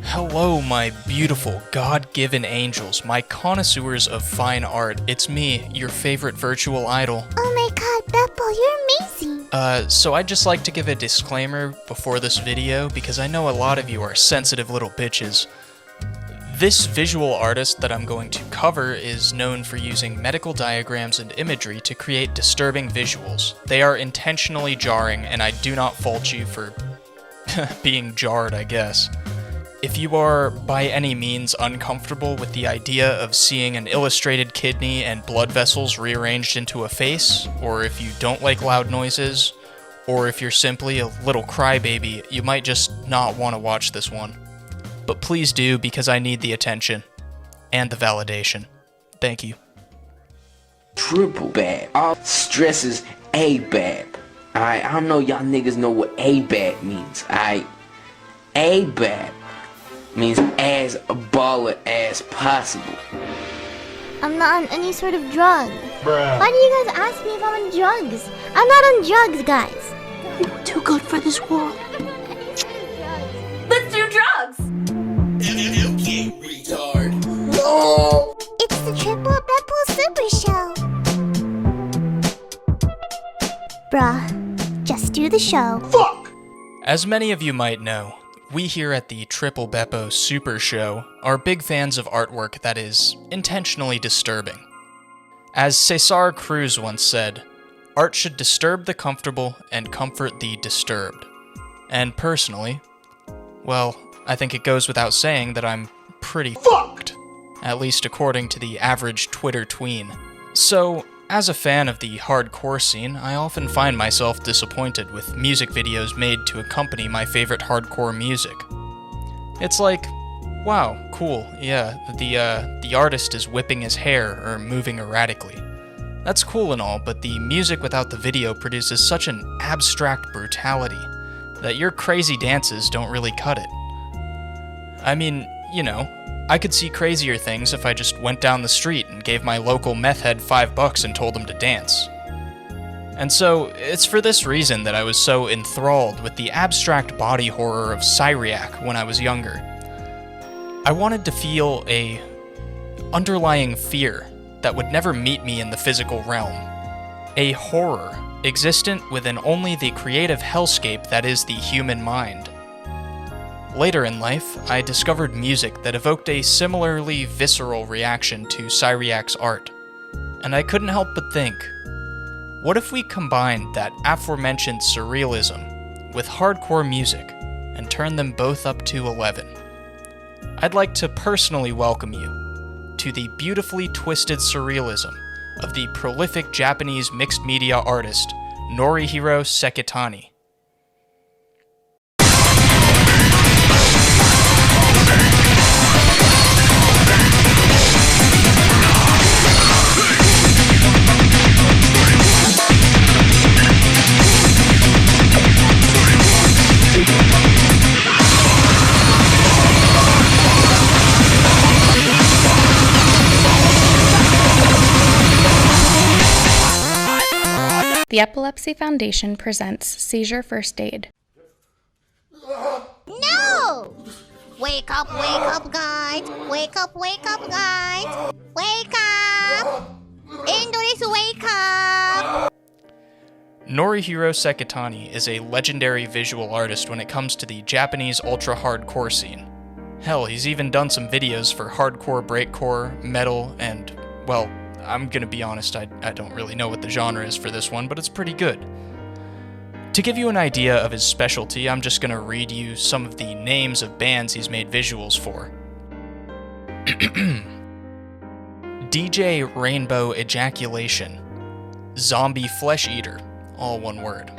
Hello, my beautiful, God-given angels, my connoisseurs of fine art. It's me, your favorite virtual idol. Oh my god, Beppo, you're amazing! So I'd just like to give a disclaimer before this video, because I know a lot of you are sensitive little bitches. This visual artist that I'm going to cover is known for using medical diagrams and imagery to create disturbing visuals. They are intentionally jarring, and I do not fault you for being jarred, I guess. If you are by any means uncomfortable with the idea of seeing an illustrated kidney and blood vessels rearranged into a face, or if you don't like loud noises, or if you're simply a little crybaby, you might just not want to watch this one. But please do, because I need the attention and the validation. Thank you. Triple bad. All stresses ABAB. Alright, I don't know y'all niggas know what ABAB means. Alright, ABAB means as a baller as possible. I'm not on any sort of drug. Bruh. Why do you guys ask me if I'm on drugs? I'm not on drugs, guys. You're too good for this world. Let's do drugs! Okay, retard. No! It's the Triple Beppo Super Show. Bruh, just do the show. Fuck! As many of you might know, we here at the Triple Beppo Super Show are big fans of artwork that is intentionally disturbing. As Cesar Cruz once said, art should disturb the comfortable and comfort the disturbed. And personally, well, I think it goes without saying that I'm pretty fucked, at least according to the average Twitter tween. So, as a fan of the hardcore scene, I often find myself disappointed with music videos made to accompany my favorite hardcore music. It's like, wow, cool, yeah, the artist is whipping his hair or moving erratically. That's cool and all, but the music without the video produces such an abstract brutality that your crazy dances don't really cut it. I mean, you know, I could see crazier things if I just went down the street and gave my local meth head $5 and told him to dance. And so, it's for this reason that I was so enthralled with the abstract body horror of Cyriak when I was younger. I wanted to feel a underlying fear that would never meet me in the physical realm. A horror existent within only the creative hellscape that is the human mind. Later in life, I discovered music that evoked a similarly visceral reaction to Cyriak's art, and I couldn't help but think, what if we combined that aforementioned surrealism with hardcore music and turned them both up to 11? I'd like to personally welcome you to the beautifully twisted surrealism of the prolific Japanese mixed media artist Norihiro Sekitani. The Epilepsy Foundation presents Seizure First Aid. No! Wake up, guys! Wake up, guys! Wake up! Indoors, wake up! Norihiro Sekitani is a legendary visual artist when it comes to the Japanese ultra-hardcore scene. Hell, he's even done some videos for hardcore, breakcore, metal, and, well, I'm gonna be honest, I don't really know what the genre is for this one, but it's pretty good. To give you an idea of his specialty, I'm just gonna read you some of the names of bands he's made visuals for. DJ Rainbow Ejaculation, Zombie Flesh Eater, all one word.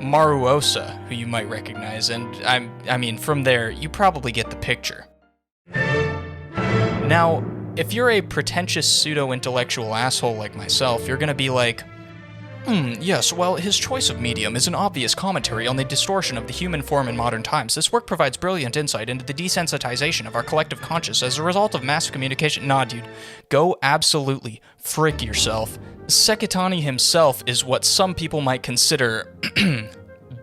Maruosa, who you might recognize, and I mean, from there, you probably get the picture. Now, if you're a pretentious pseudo-intellectual asshole like myself, you're gonna be like, yes, well, his choice of medium is an obvious commentary on the distortion of the human form in modern times. This work provides brilliant insight into the desensitization of our collective conscious as a result of mass communication. Nah, dude, go absolutely frick yourself. Sekitani himself is what some people might consider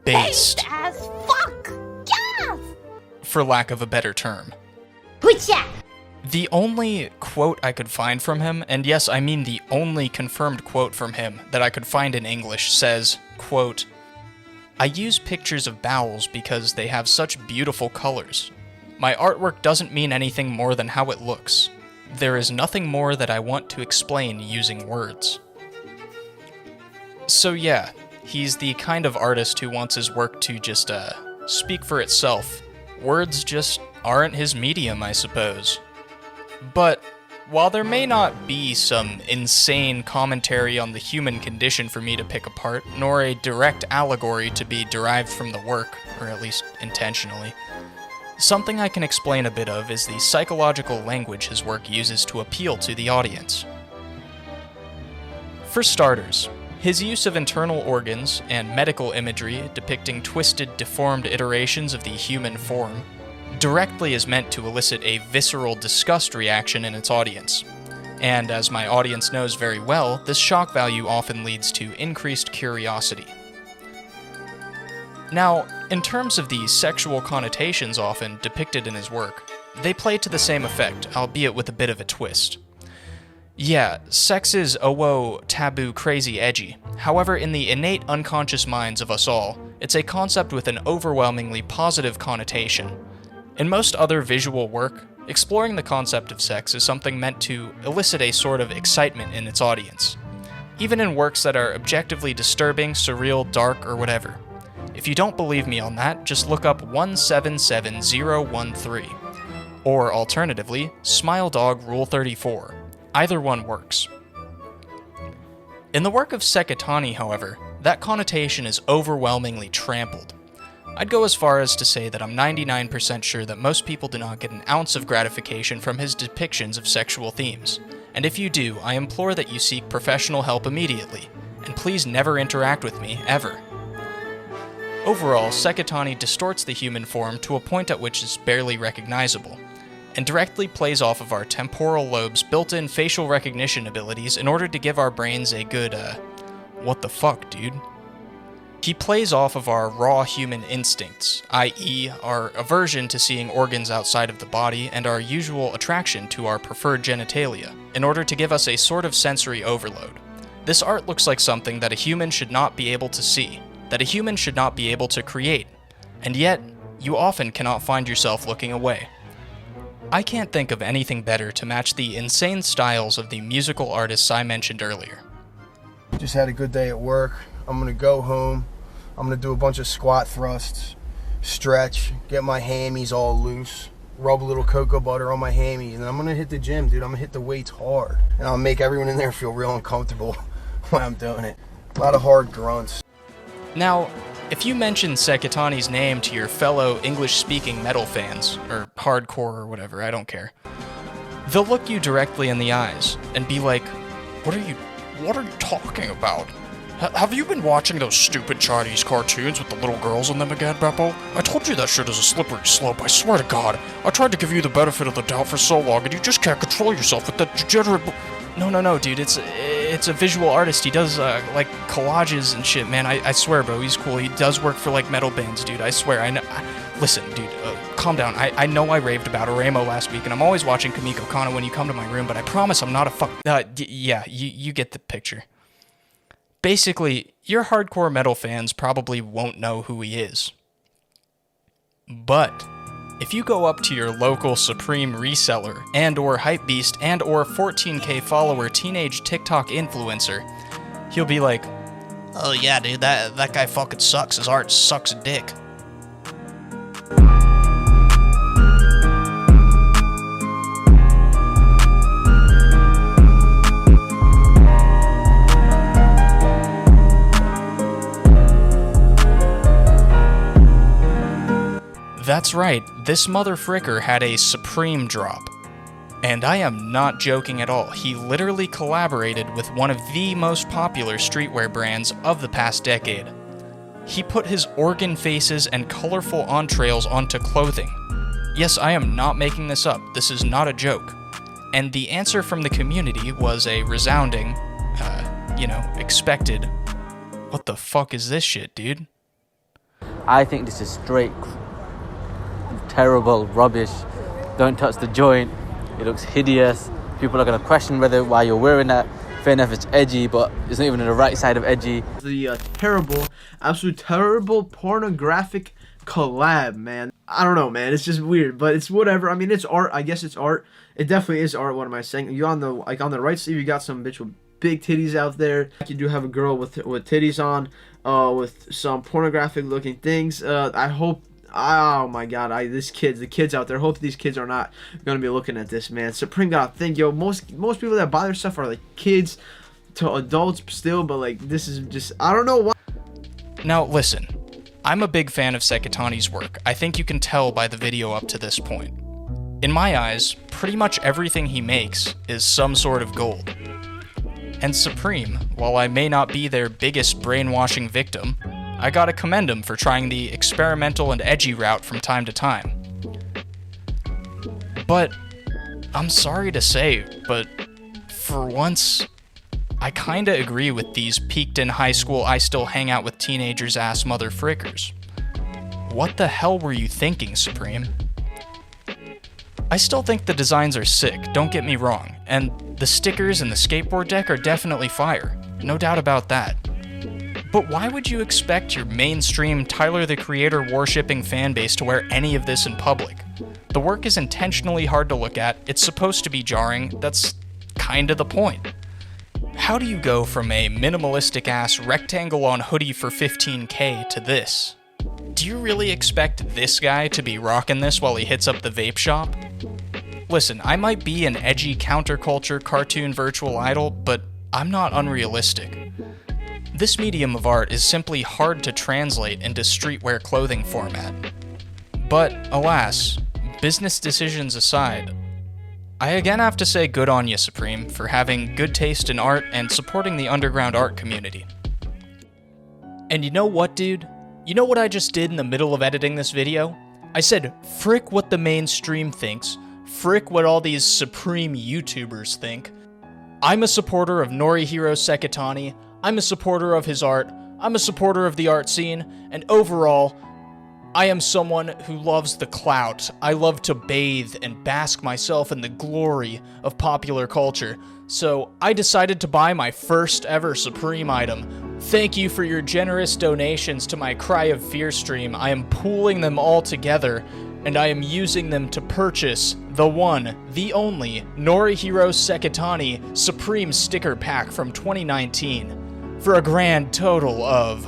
based. As fuck! Yes! for lack of a better term. Hoocha! The only quote I could find from him, and yes, I mean the only confirmed quote from him that I could find in English, says, quote, "I use pictures of bowels because they have such beautiful colors. My artwork doesn't mean anything more than how it looks. There is nothing more that I want to explain using words." So yeah, he's the kind of artist who wants his work to just, speak for itself. Words just aren't his medium, I suppose. But while there may not be some insane commentary on the human condition for me to pick apart, nor a direct allegory to be derived from the work, or at least intentionally, something I can explain a bit of is the psychological language his work uses to appeal to the audience. For starters, his use of internal organs and medical imagery depicting twisted, deformed iterations of the human form directly is meant to elicit a visceral disgust reaction in its audience. And as my audience knows very well, this shock value often leads to increased curiosity. Now, in terms of the sexual connotations often depicted in his work, they play to the same effect, albeit with a bit of a twist. Yeah, sex is, oh whoa, taboo, crazy, edgy. However, in the innate unconscious minds of us all, it's a concept with an overwhelmingly positive connotation. In most other visual work, exploring the concept of sex is something meant to elicit a sort of excitement in its audience, even in works that are objectively disturbing, surreal, dark, or whatever. If you don't believe me on that, just look up 177013, or alternatively, Smile Dog Rule 34. Either one works. In the work of Sekitani, however, that connotation is overwhelmingly trampled. I'd go as far as to say that I'm 99% sure that most people do not get an ounce of gratification from his depictions of sexual themes, and if you do, I implore that you seek professional help immediately, and please never interact with me, ever. Overall, Sekitani distorts the human form to a point at which it's barely recognizable, and directly plays off of our temporal lobe's built-in facial recognition abilities in order to give our brains a good, what the fuck, dude? He plays off of our raw human instincts, i.e., our aversion to seeing organs outside of the body and our usual attraction to our preferred genitalia, in order to give us a sort of sensory overload. This art looks like something that a human should not be able to see, that a human should not be able to create, and yet, you often cannot find yourself looking away. I can't think of anything better to match the insane styles of the musical artists I mentioned earlier. Just had a good day at work. I'm gonna go home. I'm gonna do a bunch of squat thrusts, stretch, get my hammies all loose, rub a little cocoa butter on my hammies, and I'm gonna hit the gym, dude. I'm gonna hit the weights hard. And I'll make everyone in there feel real uncomfortable while I'm doing it. A lot of hard grunts. Now, if you mention Sekitani's name to your fellow English-speaking metal fans, or hardcore or whatever, I don't care, they'll look you directly in the eyes and be like, What are you talking about? Have you been watching those stupid Chinese cartoons with the little girls in them again, Beppo? I told you that shit is a slippery slope, I swear to God. I tried to give you the benefit of the doubt for so long, and you just can't control yourself with that degenerate... No, dude, it's a visual artist. He does, like, collages and shit, man. I swear, bro, he's cool. He does work for, like, metal bands, dude. I swear, I know... Listen, dude, calm down. I know I raved about Oremo last week, and I'm always watching Kamiko Kano when you come to my room, but I promise I'm not a yeah, you get the picture. Basically, your hardcore metal fans probably won't know who he is. But if you go up to your local Supreme reseller and or hypebeast and or 14k follower teenage TikTok influencer, he'll be like, "Oh yeah, dude, that guy fucking sucks. His art sucks dick." That's right, this motherfricker had a Supreme drop. And I am not joking at all, he literally collaborated with one of the most popular streetwear brands of the past decade. He put his organ faces and colorful entrails onto clothing. Yes, I am not making this up, this is not a joke. And the answer from the community was a resounding, expected, "What the fuck is this shit, dude?" I think this is straight terrible, rubbish. Don't touch the joint. It looks hideous. People are going to question why you're wearing that. Fair enough, it's edgy, but it's not even on the right side of edgy. The terrible, absolute terrible pornographic collab, man. I don't know, man. It's just weird, but it's whatever. I mean, it's art. I guess it's art. It definitely is art. What am I saying? You on the right sleeve, you got some bitch with big titties out there. You do have a girl with titties on, with some pornographic looking things. I hope. Oh my God, the kids out there. Hope these kids are not gonna be looking at this, man. Supreme gotta think, yo. Most people that buy their stuff are like kids to adults still, but like this is just, I don't know why. Now listen, I'm a big fan of Sekitani's work. I think you can tell by the video up to this point. In my eyes, pretty much everything he makes is some sort of gold. And Supreme, while I may not be their biggest brainwashing victim, I gotta commend him for trying the experimental and edgy route from time to time. But, I'm sorry to say, but for once, I kinda agree with these peaked in high school I still hang out with teenagers ass mother frickers. What the hell were you thinking, Supreme? I still think the designs are sick, don't get me wrong, and the stickers and the skateboard deck are definitely fire, no doubt about that. But why would you expect your mainstream Tyler the Creator worshipping fanbase to wear any of this in public? The work is intentionally hard to look at, it's supposed to be jarring, that's kinda the point. How do you go from a minimalistic ass rectangle on hoodie for $15K to this? Do you really expect this guy to be rocking this while he hits up the vape shop? Listen, I might be an edgy counterculture cartoon virtual idol, but I'm not unrealistic. This medium of art is simply hard to translate into streetwear clothing format. But, alas, business decisions aside, I again have to say good on you, Supreme, for having good taste in art and supporting the underground art community. And you know what, dude? You know what I just did in the middle of editing this video? I said, frick what the mainstream thinks, frick what all these Supreme YouTubers think. I'm a supporter of Norihiro Sekitani, I'm a supporter of his art, I'm a supporter of the art scene, and overall, I am someone who loves the clout. I love to bathe and bask myself in the glory of popular culture. So I decided to buy my first ever Supreme item. Thank you for your generous donations to my Cry of Fear stream. I am pooling them all together, and I am using them to purchase the one, the only, Norihiro Sekitani Supreme sticker pack from 2019 for a grand total of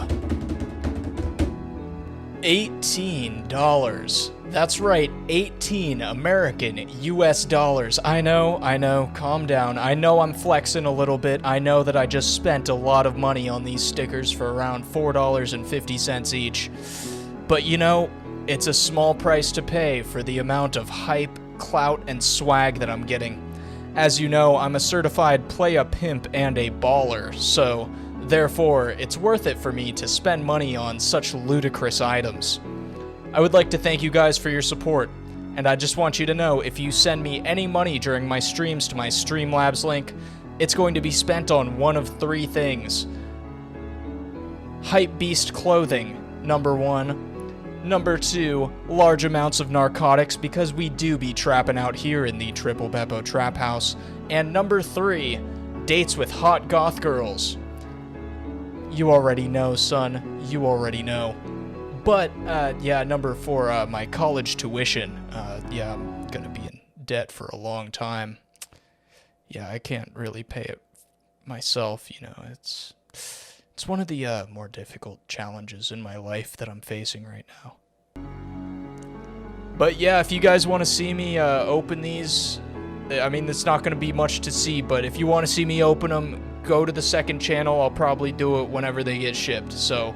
$18. That's right, 18 American US dollars. I know, calm down. I know I'm flexing a little bit. I know that I just spent a lot of money on these stickers for around $4.50 each. But you know, it's a small price to pay for the amount of hype, clout, and swag that I'm getting. As you know, I'm a certified playa pimp and a baller, so therefore, it's worth it for me to spend money on such ludicrous items. I would like to thank you guys for your support, and I just want you to know if you send me any money during my streams to my Streamlabs link, it's going to be spent on one of three things. Hype Beast clothing, number one. Number two, large amounts of narcotics, because we do be trapping out here in the Triple Beppo Trap House. And number three, dates with hot goth girls. You already know, son. You already know. But, yeah, number four, my college tuition. Yeah, I'm gonna be in debt for a long time. Yeah, I can't really pay it myself, you know, it's one of the, more difficult challenges in my life that I'm facing right now. But yeah, if you guys want to see me, open these, I mean, it's not gonna be much to see, but if you want to see me open them, go to the second channel. I'll probably do it whenever they get shipped. So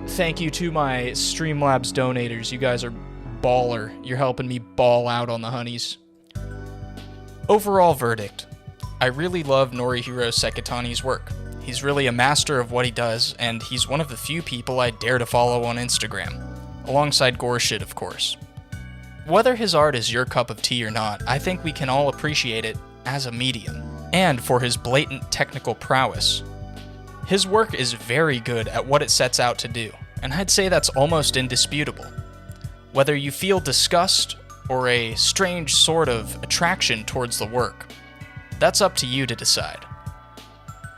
thank you to my Streamlabs donators. You guys are baller. You're helping me ball out on the honeys. Overall verdict. I really love Norihiro Sekitani's work. He's really a master of what he does, and he's one of the few people I dare to follow on Instagram. Alongside gore shit, of course. Whether his art is your cup of tea or not, I think we can all appreciate it as a medium. And for his blatant technical prowess. His work is very good at what it sets out to do, and I'd say that's almost indisputable. whether you feel disgust or a strange sort of attraction towards the work. That's up to you to decide.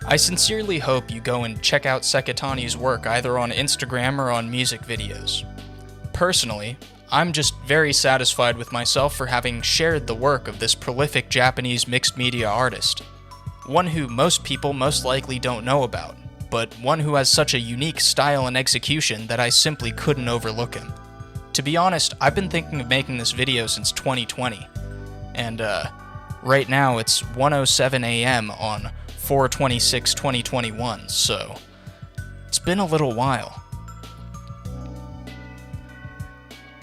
I sincerely hope you go and check out Sekitani's work either on Instagram or on music videos. Personally, I'm just very satisfied with myself for having shared the work of this prolific Japanese mixed media artist. One who most people most likely don't know about, but one who has such a unique style and execution that I simply couldn't overlook him. To be honest, I've been thinking of making this video since 2020, and right now it's 1:07 a.m. on 4/26/2021, so it's been a little while.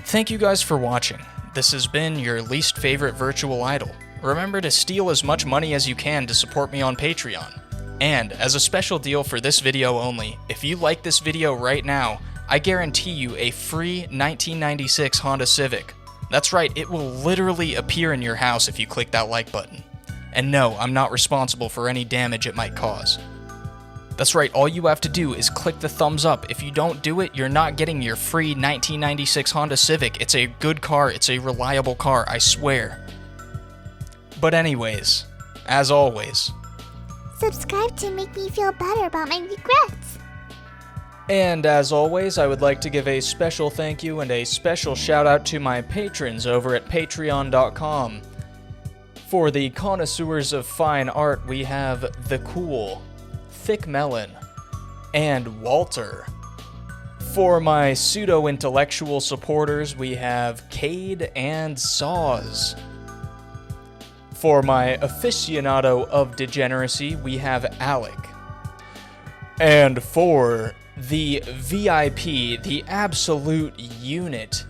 Thank you guys for watching. This has been your least favorite virtual idol. Remember to steal as much money as you can to support me on Patreon. And as a special deal for this video only, if you like this video right now, I guarantee you a free 1996 Honda Civic. That's right, it will literally appear in your house if you click that like button. And no, I'm not responsible for any damage it might cause. That's right, all you have to do is click the thumbs up. If you don't do it, you're not getting your free 1996 Honda Civic. It's a good car, it's a reliable car, I swear. But anyways, as always, Subscribe to make me feel better about my regrets. and as always, I would like to give a special thank you and a special shout out to my patrons over at patreon.com. For the connoisseurs of fine art, we have The Cool, Thick Melon, and Walter. For my pseudo-intellectual supporters, we have Cade and Saws. For my aficionado of degeneracy, we have Alec. And for the VIP, the absolute unit,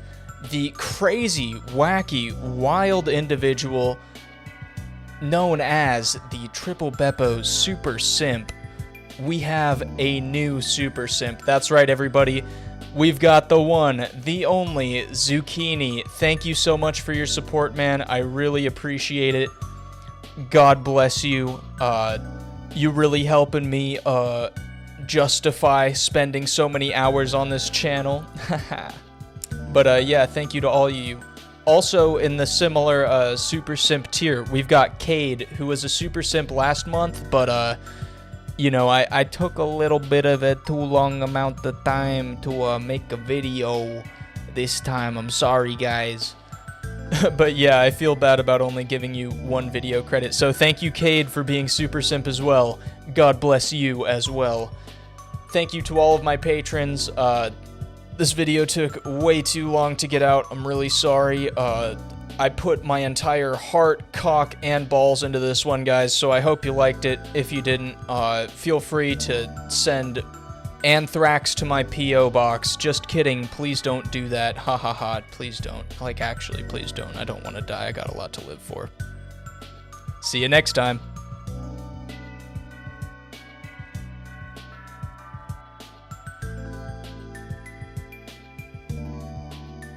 the crazy, wacky, wild individual known as the Triple Beppo Super Simp, we have a new Super Simp. That's right, everybody. We've got the one, the only, Zucchini. Thank you so much for your support, man. I really appreciate it. God bless you. You really helping me justify spending so many hours on this channel. But yeah, thank you to all of you. Also, in the similar Super Simp tier, we've got Cade, who was a Super Simp last month, but you know, I took a little bit of a too long amount of time to make a video this time. I'm sorry, guys. But yeah, I feel bad about only giving you one video credit. So thank you, Cade, for being Super Simp as well. God bless you as well. Thank you to all of my patrons. This video took way too long to get out. I'm really sorry. I put my entire heart, cock, and balls into this one, guys, so I hope you liked it. If you didn't, feel free to send anthrax to my P.O. box. Just kidding. Please don't do that. Ha ha ha. Please don't. Like, actually, please don't. I don't want to die. I got a lot to live for. See you next time.